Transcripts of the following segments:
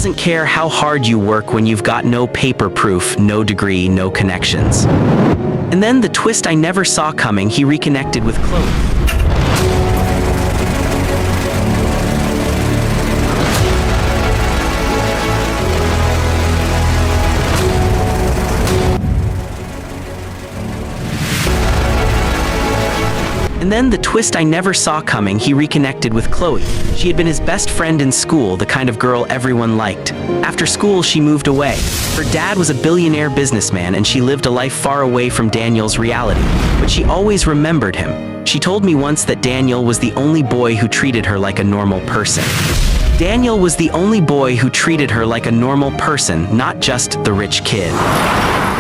doesn't care how hard you work when you've got no paper proof, no degree, no connections. And then the twist I never saw coming, he reconnected with Chloe. And then the twist I never saw coming, he reconnected with Chloe. She had been his best friend in school, the kind of girl everyone liked. After school, she moved away. Her dad was a billionaire businessman and she lived a life far away from Daniel's reality. But she always remembered him. She told me once that Daniel was the only boy who treated her like a normal person. Daniel was the only boy who treated her like a normal person, not just the rich kid.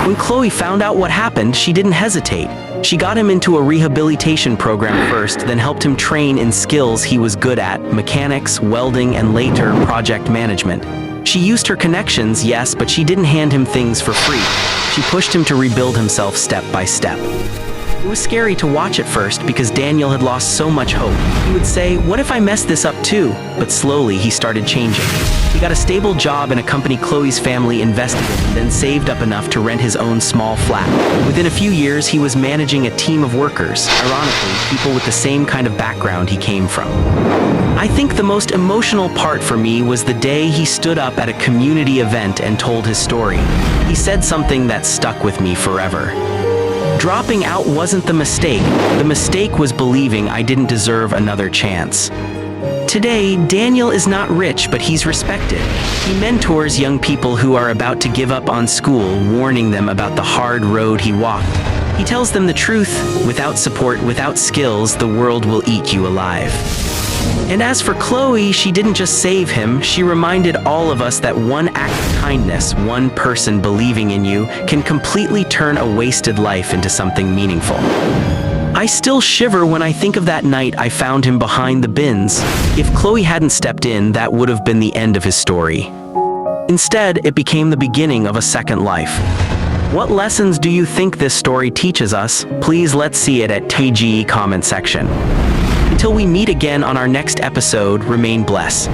When Chloe found out what happened, she didn't hesitate. She got him into a rehabilitation program first, then helped him train in skills he was good at, mechanics, welding, and later, project management. She used her connections, yes, but she didn't hand him things for free. She pushed him to rebuild himself step by step. It was scary to watch at first because Daniel had lost so much hope. He would say, "What if I mess this up too?" But slowly he started changing. He got a stable job in a company Chloe's family invested in, then saved up enough to rent his own small flat. Within a few years, he was managing a team of workers, ironically, people with the same kind of background he came from. I think the most emotional part for me was the day he stood up at a community event and told his story. He said something that stuck with me forever. Dropping out wasn't the mistake. The mistake was believing I didn't deserve another chance. Today, Daniel is not rich, but he's respected. He mentors young people who are about to give up on school, warning them about the hard road he walked. He tells them the truth: without support, without skills, the world will eat you alive. And as for Chloe, she didn't just save him, she reminded all of us that one act of kindness, one person believing in you, can completely turn a wasted life into something meaningful. I still shiver when I think of that night I found him behind the bins. If Chloe hadn't stepped in, that would have been the end of his story. Instead, it became the beginning of a second life. What lessons do you think this story teaches us? Please let's see it at TGE comment section. Until we meet again on our next episode, remain blessed.